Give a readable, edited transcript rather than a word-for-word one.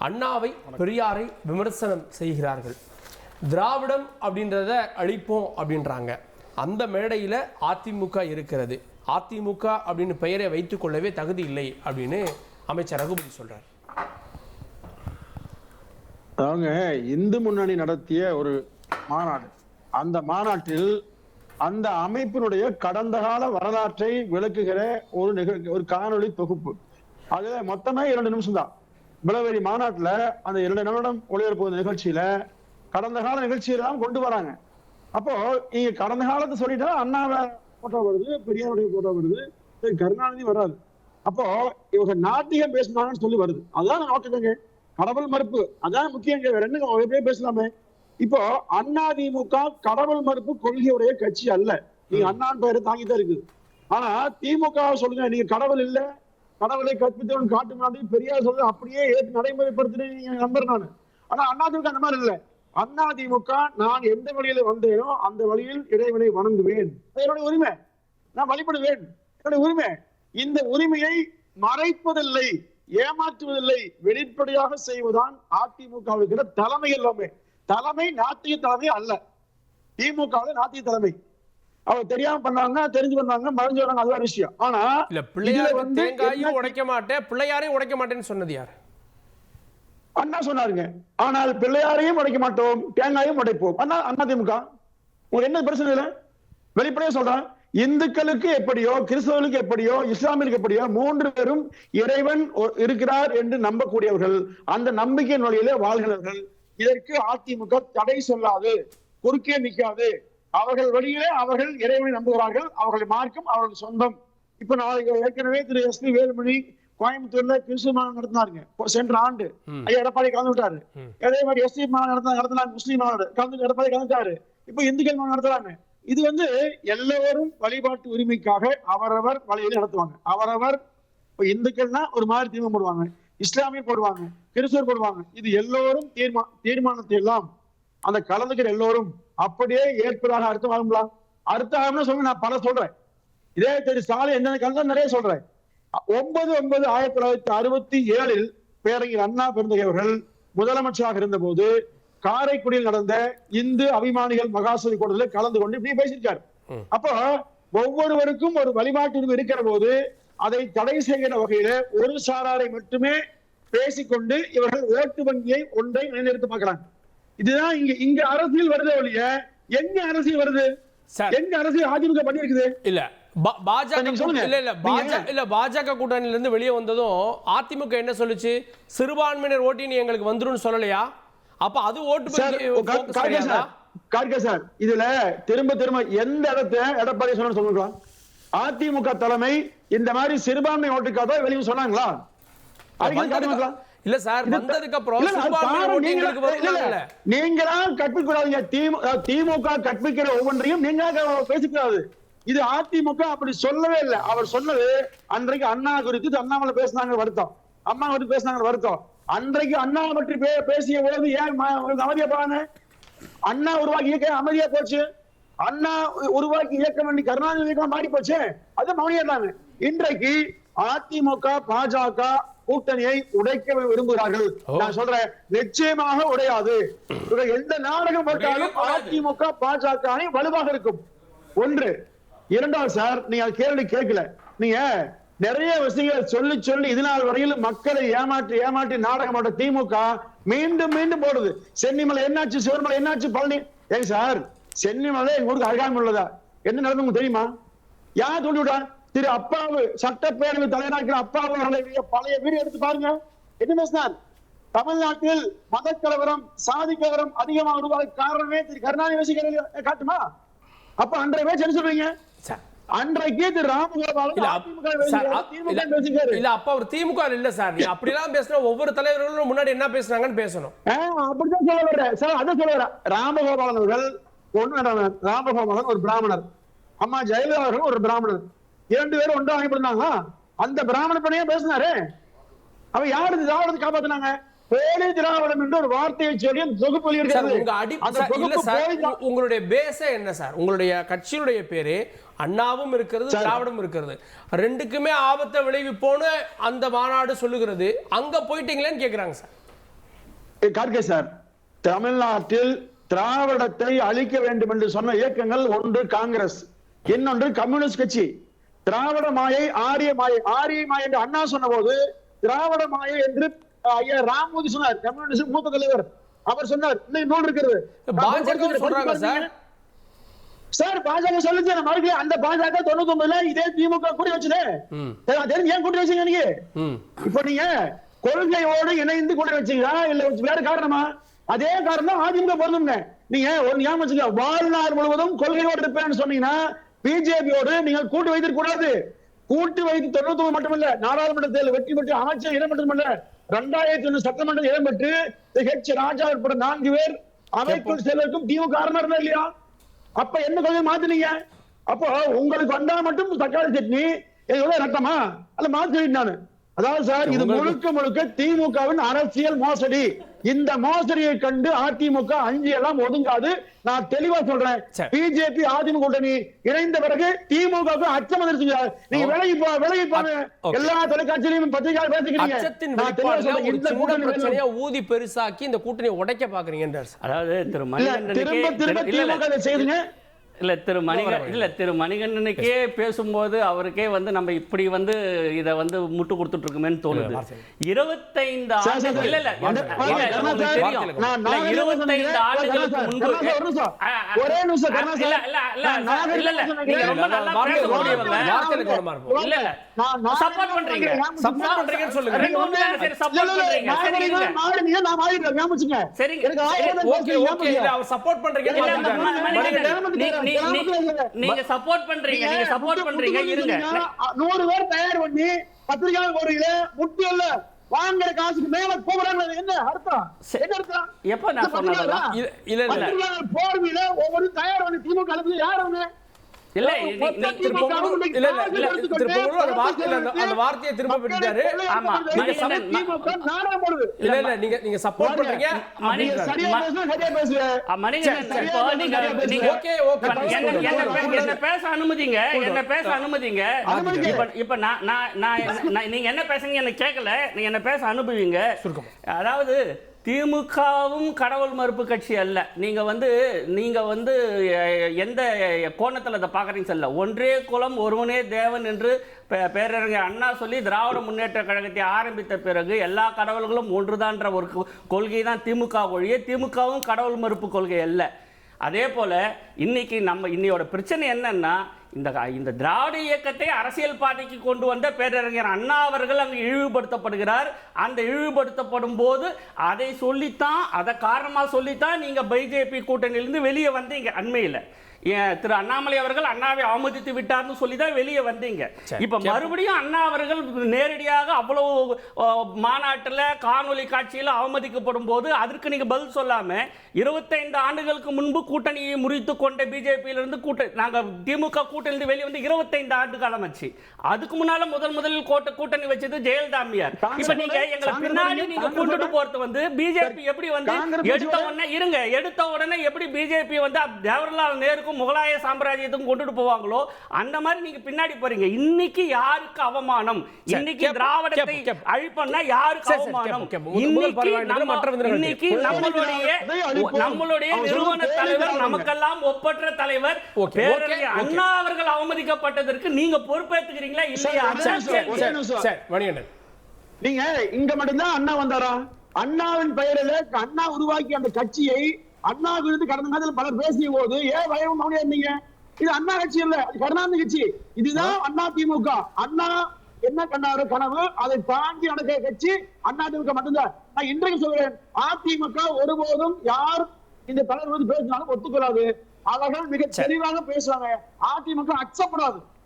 அண்ணாவை பெரியாரை விமர்சனம் செய்கிறார்கள். திராவிடம் அப்படின்றத அழிப்போம் அப்படின்றாங்க. அந்த மேடையில் அதிமுக இருக்கிறது. அதிமுக அப்படின்னு பெயரை வைத்துக் கொள்ளவே தகுதி இல்லை அப்படின்னு அமைச்சர் ரகுபதி சொல்றார். அவங்க இந்து முன்னணி நடத்திய ஒரு மாநாடு, அந்த மாநாட்டில் அந்த அமைப்பினுடைய கடந்த கால வரலாற்றை விளக்குகிற ஒரு காணொளி தொகுப்பு. அதுல மொத்தமே 2 நிமிஷம் தான். விளவெளி மாநாட்டுல அந்த 2 நிமிடம் ஒளிபரப்பு நிகழ்ச்சியில கடந்த கால நிகழ்ச்சியெல்லாம் கொண்டு வராங்க. அப்போ இங்க கடந்த காலத்தை சொல்லிட்டா அண்ணாவை போட்டோ வருது, பெரியாருடைய போட்டோ வருது, கருணாநிதி வராது. அப்போ இவங்க நாட்டியம் பேசினாங்கன்னு சொல்லி வருது. அதான் நோக்கங்க, கடவுள் மறுப்பு அதான் முக்கியம். ரெண்டு எப்படியே பேசலாமே. இப்போ அதிமுக கடவுள் மறுப்பு கொள்கையுடைய கட்சி அல்ல. நீங்க அண்ணான் பெயரை தாங்கிதான் இருக்குது. ஆனா திமுக சொல்லுங்க, நீங்க கடவுள் இல்ல, கடவுளை கற்பித்தவன் காட்டு மாதிரி பெரியார் சொல்றது அப்படியே ஏற்று நடைமுறைப்படுத்தி நீங்க நம்புறேன் நானு. ஆனா அதிமுக அந்த மாதிரி இல்லை. அதிமுக நான் எந்த வழியில வந்தேனோ அந்த வழியில் இறைவனை வணங்குவேன், என்னுடைய உரிமை, நான் வழிபடுவேன், என்னுடைய உரிமை. இந்த உரிமையை மறைப்பதில்லை, ஏமாற்றுவதில்லை, வெளிப்படையாக செய்வதுதான் அதிமுக தலைமை. எல்லாமே தலைமை நாட்டிய தலைமை அல்ல. திமுக நாட்டிய தலைமை. அவங்க தெரியாம பண்ணாங்க, தெரிஞ்சு பண்ணாங்க, மறைஞ்சு வராங்க, அதுதான் விஷயம். ஆனா இல்ல, பிள்ளையார் தேங்காயும் உடைக்க மாட்டேன், பிள்ளையாரையும் உடைக்க மாட்டேன்னு சொன்னது யார்? அண்ணா சொன்னாருங்க. ஆனால் பிள்ளையாரையும் உடைக்க மாட்டோம், தேங்காயும் உடைப்போம். அண்ணா அதிமுக உங்களுக்கு என்ன பிரச்சனை இல்லை? வெளிப்படையா சொல்றேன். இந்துக்களுக்கு எப்படியோ, கிறிஸ்தவர்களுக்கு எப்படியோ, இஸ்லாமியருக்கு எப்படியோ 3 பேரும் இறைவன் இருக்கிறார் என்று நம்பக்கூடியவர்கள், அந்த நம்பிக்கை நொழியிலே வாழ்கிறவர்கள். இதற்கு அதிமுக தடை சொல்லாது, குறுக்கே நிற்காது. அவர்கள் வழியிலே அவர்கள் இறைவனை நம்புகிறார்கள். அவர்கள் மார்க்கம் அவர்கள் சொந்தம். இப்ப நாளைக்கு ஏற்கனவே திரு எஸ்.பி. வேலுமணி கோயம்புத்தூர்ல கிறிஸ்துவ மாநாடு நடத்தினாருங்க சென்ற ஆண்டு. ஐயா எடப்பாடி கலந்து விட்டாரு. அதே மாதிரி எஸ்.சி. மாநாடு நடத்தினாங்க, முஸ்லீம் மாநாடு கலந்து எடப்பாடி கலந்துட்டாரு. இப்ப இந்துக்கள் மாநாடு நடத்துறாங்க. இது எல்லோரும் வழிபாட்டு உரிமைக்காக அவரவர் வழியில நடத்துவாங்க. அவரவர் இந்துக்கள்னா ஒரு மாதிரி தீர்மானம் போடுவாங்க, இஸ்லாமியர் போடுவாங்க, கிறிஸ்தவர் போடுவாங்க. இது எல்லோரும் தீர்மானத்தை எல்லாம் அந்த கலந்துக்கிற எல்லோரும் அப்படியே ஏற்பதாக அர்த்தமாகுங்களா? அர்த்தம் சொல்ல நான் பல சொல்றேன். இதே திரு ஸ்டாலின் என்ன கலந்து நிறைய சொல்றேன். 9/9/1967 பேரறிஞர் அண்ணா பெருந்தகையவர்கள் முதலமைச்சராக இருந்த போது காரைக்குடியில் நடந்த இந்து அபிமானிகள் மகாசபை கூட்டத்தில் கலந்து கொண்டு இப்படி பேசியிருக்காரு. அப்போ ஒவ்வொருவருக்கும் ஒரு வழிபாட்டு உரிமை இருக்கிற போது அதை தடை செய்கிற வகையில ஒரு சாராரை மட்டுமே பேசிக்கொண்டு இவர்கள் ஓட்டு வங்கியை ஒன்றை நிலைநிறுத்த பார்க்கிறாங்க. இதுதான் இங்க அரசியல் வருது ஒழிய எங்க அரசியல் வருது? எங்க அரசியல் அதிமுக பண்ணி இருக்குது? இல்ல பாஜக கூட்டணியில இருந்து வெளியே வந்ததும் அதிமுக என்ன சொல்லுச்சு? சிறுபான்மையினர் ஓட்டின்னு எங்களுக்கு வந்துரும் சொல்லலையா? அப்ப அது ஓட்டு சார். இதுல திரும்ப எந்த இடத்தை எடப்பாடி சொன்னு சொல்லுங்களா? அதிமுக தலைமை இந்த மாதிரி சிறுபான்மை ஓட்டுக்காக வெளியே சொன்னாங்களா? இல்ல சார், வந்ததுக்கு அப்புறம் நீங்களா கற்பிக்கூடாதுங்க. திமுக கற்பிக்கிற ஒவ்வொன்றையும் நீங்க பேசிக்கூடாது. இது அதிமுக அப்படி சொல்லவே இல்லை. அவர் சொன்னது அன்றைக்கு அண்ணா குறித்து அண்ணாமலை பேசினாங்க வருத்தம், அம்மா குறித்து பேசினாங்க வருத்தம். அன்றைக்கு அண்ணா பற்றி பேசிய போது ஏன் அமைதியா போறாங்க? அண்ணா உருவாக்கி இயக்கம் அமைதியா போச்சு. அண்ணா உருவாக்கி இயக்கம் வேண்டி கருணாநிதி இயக்கம் மாறி போச்சு, அது மௌனியாங்க. இன்றைக்கு அதிமுக பாஜக கூட்டணியை உடைக்க விரும்புகிறார்கள். நான் சொல்றேன், நிச்சயமாக உடையாது. எந்த நாடகம் போட்டாலும் அதிமுக பாஜக அணி வலுவாக இருக்கும். ஒன்று. இரண்டாவது சார், நீங்க கேள்வி கேட்கல. நீங்க நிறைய விஷயங்களை சொல்லி இதனால் வரையில் மக்களை ஏமாற்றி நாடகமாட்ட திமுக மீண்டும் போடுது. சென்னிமலை என்னாச்சு, சிவர்மலை என்னாச்சு, பழனி ஏங்க சார்? சென்னிமலை எங்க ஊருக்கு அருகாமல் உள்ளதா? என்ன நடந்து தெரியுமா? யார் சொல்லிவிட்டா? திரு அப்பாவு சட்டப்பேரவை தலைவராக அப்பாவு பழைய வீடு எடுத்து பாருங்க. என்ன பேசினார்? தமிழ்நாட்டில் மத கலவரம், சாதி கலவரம் அதிகமாக உருவாக காரணமே திரு கருணாநிதி காட்டுமா? அப்ப அன்றைய பேச்சு என்ன சொல்றீங்க? அன்றைக்கே திரு ராமகோபாலன் இல்ல, அப்ப அவர் திமுக இல்ல சார். நீங்க அப்படிலாம் பேசுற ஒவ்வொரு தலைவர்களும் முன்னாடி என்ன பேசுறாங்கன்னு பேசணும். அப்படிதான் சொல்ல வர்றேன் சார். அதான் சொல்ல வர்றேன். ராமகோபாலன் அவர்கள் ராமகோபாலன் ஒரு பிராமணர், அம்மா ஜெயலலிதா அவர்கள் ஒரு பிராமணர், 2 பேரும் ஒன்றாக இருந்தாங்களா? அந்த பிராமண பணியா பேசினாரு. அவ யாரு திராவிடத்தை காப்பாத்தினாங்க? போலி திராவிடம் என்று ஒரு வார்த்தையை சொல்லி தொகுப்பு. உங்களுடைய பேஸ என்ன சார்? உங்களுடைய கட்சியினுடைய பேரு அண்ணாவும் இருக்கிறது, திராவிடம் இருக்கிறது. ரெண்டுக்குமே ஆபத்தை விளைவிப்போன்னு அந்த மாநாடு சொல்லுகிறது. அங்க போயிட்டீங்களேன்னு கேக்குறாங்க சார். கார்கே சார், தமிழ்நாட்டில் திராவிடத்தை அழிக்க வேண்டும் என்று சொன்ன இயக்கங்கள் ஒன்று காங்கிரஸ், இன்னொன்று கம்யூனிஸ்ட் கட்சி. திராவிட மாயை ஆரிய மாயை, ஆரிய மாயை என்று அண்ணா சொன்ன போது திராவிட மாயை என்று ஐயா ராமமூர்த்தி சொன்னார், கம்யூனிஸ்ட் மூத்த தலைவர். அவர் சொன்னார், இன்னைக்கு நூல் இருக்கிறது. பாஜக சொல்றாங்க சார். சார் பாஜக சொல்லுச்சு, மறுபடியும் அந்த பாஜக 99ல இதே திமுக கூட்டி வச்சுது. தெரிஞ்சு ஏன் கூட்டி வச்சீங்க நீங்க? இப்ப நீங்க கொள்கையோடு இணைந்து கூட்டி வச்சீங்களா இல்ல வேற காரணமா? அதே காரணம் அதிமுக பொருந்துங்க. நீங்க ஒரு ஞாபகம் வச்சுக்க, வாழ்நாள் முழுவதும் கொள்கையோடு இருப்பேன்னு சொன்னீங்கன்னா பிஜேபியோடு நீங்க கூட்டு வைத்திருக்க கூடாது. கூட்டு வைத்து 99 மட்டுமல்ல, நாடாளுமன்ற தேர்தல் வெற்றி பெற்று அமைச்சர் இடம் மட்டுமல்ல, 2001 சட்டமன்றம் இடம் பெற்று ஹெச் ராஜா உட்பட 4 பேர் அவைக்குள் செல்வதற்கும் திமுக காரணம் இருந்தா இல்லையா? அப்ப என்ன கொள்கை மாத்தினீங்க? அப்போ உங்களுக்கு வந்தா மட்டும் தக்காளி சட்னி எவ்வளவு ரத்தமா அல்ல மாத்தி நானு. அதாவது சார், இது முழுக்க முழுக்க திமுகவின் அரசியல் மோசடி. இந்த மோசடியை கண்டு அதிமுக அஞ்சு எல்லாம் ஒதுங்காது. நான் தெளிவா சொல்றேன், பிஜேபி அதிமுக கூட்டணி இணைந்த பிறகு திமுக அச்சம் வந்துருச்சுங்க. நீங்க விலகி போங்க. எல்லா தொலைக்காட்சியிலும் பத்திரிகையாளர் பேசிக்கிறீங்க, ஊதி பெருசாக்கி இந்த கூட்டணி உடைக்க பாக்குறீங்க. அதாவது திமுக செய்யுங்க. திரு மணிகண்டனுக்கே பேசும்போது அவருக்கே வந்து நம்ம இப்படி வந்து இத வந்து முட்டு கொடுத்துட்டு இருக்கோமேன்னு தோணுது. 25 ஆண்டுகளுக்கு முன்பு ஒரே நிமிஷம் சப்போர்ட் பண்றீங்க சொல்லுங்க. நீங்க சப்போர்ட் பண்றீங்க இருங்க. 100 பேர் தயார் பண்ணி பத்திரிகை போறீங்க, முட்டியல்ல வாங்குற காசுக்கு மேல போறாங்க. என்ன அர்த்தம்? என்ன அர்த்தம்? எப்ப நான் சொன்னதா இல்ல போர்வில ஒவ்வொரு தயார் பண்ணி திமுக அனுப்பி யார் அவங்க? இல்ல அந்த வார்த்தையை திரும்ப பெற்றாரு. ஆமா, இல்ல நீங்க சப்போர்ட் பண்றீங்க. என்ன பேச அனுமதிங்க. இப்ப நீங்க என்ன பேசுறீங்க எனக்கு கேட்கல. நீங்க என்ன பேச அனுபவிங்க. அதாவது திமுகவும் கடவுள் மறுப்பு கட்சி அல்ல. நீங்க வந்து எந்த கோணத்தில் அதை பார்க்குறீங்க சொல்ல. ஒன்றே குலம் ஒருவனே தேவன் என்று பேரறிஞர் அண்ணா சொல்லி திராவிட முன்னேற்ற கழகத்தை ஆரம்பித்த பிறகு எல்லா கடவுள்களும் ஒன்றுதான்ற ஒரு கொள்கை தான் திமுக ஒழிய திமுகவும் கடவுள் மறுப்பு கொள்கை அல்ல. அதே போல இன்னையோட பிரச்சனை என்னன்னா, இந்த திராவிட இயக்கத்தை அரசியல் பாதைக்கு கொண்டு வந்த பேரறிஞர் அண்ணா அவர்கள் அங்கு இழிவுபடுத்தப்படுகிறார். அந்த இழிவுபடுத்தப்படும் போது அதை காரணமாக சொல்லித்தான் நீங்க பிஜேபி கூட்டணியிலிருந்து வெளியே வந்தீங்க. அண்மையில் திரு அண்ணாமலை அவர்கள் அண்ணாவை அவமதித்து விட்டார்னு சொல்லிதான் வெளியே வந்தீங்க. இப்ப மறுபடியும் அண்ணா அவர்கள் நேரடியாக அவ்வளவு மாநாட்டில் காணொலி காட்சியில் அவமதிக்கப்படும் போது அதற்கு நீங்க பதில் சொல்லாம 25 ஆண்டுகளுக்கு முன்பு கூட்டணியை முறித்து கொண்ட பிஜேபியிலிருந்து நாங்க திமுக கூட்டணி வெளியே வந்து 25 ஆண்டு காலம் ஆச்சு. அதுக்கு முன்னால முதலில் கூட்டணி வச்சது ஜெயலலிதா அம்மையார். இப்ப நீங்க எங்களை பின்னாடி நீங்க கொண்டுட்டு போறது வந்து பிஜேபி எப்படி வந்து எடுத்த உடனே எப்படி பிஜேபி வந்து ஜவஹர்லால் நேருக்கும் முகலாய சாம்ராஜ்யத்துக்கும் கொண்டுட்டு போவாங்களோ அந்த மாதிரி நீங்க பின்னாடி போறீங்க. இன்னைக்கு யாருக்கு அவமானம்? இன்னைக்கு திராவிடத்தை அழிப்பன்னா யாருக்கு அவமானம்? இன்னைக்கு நம்மளுடைய நிறுவன தலைவர், நமக்கெல்லாம் ஒப்பற்ற தலைவர் பேரறிஞர் அண்ணா அவர்கள் அவமதிக்கப்பட்டதற்கு நீங்க பொறுப்பேற்றுக்கிறீங்களா இல்லையா? நீங்க இங்க மட்டும்தான் அண்ணா வந்தாரா? அண்ணாவின் பெயரில் அண்ணா உருவாக்கி அந்த கட்சியை அண்ணா குறித்து கடந்த காலத்தில் பலர் பேசிய போது ஏன் பயம் இருந்தீங்க? இது அண்ணா கட்சி இல்ல, கருணாநிதி கட்சி. இதுதான் அண்ணா திமுக. அண்ணா என்ன கண்ணாரு கனவு, அதை தாங்கி நடக்கிற கட்சி அண்ணா திமுக மட்டும்தான். நான் இன்றைக்கு சொல்றேன், அதிமுக ஒருபோதும் யார் இந்த தலைவர் வந்து பேசினாலும் ஒத்துக்கொள்ளாது. அவர்கள் மிக தெளிவாக பேசுறாங்க. அதிமுக அச்சப்படாது.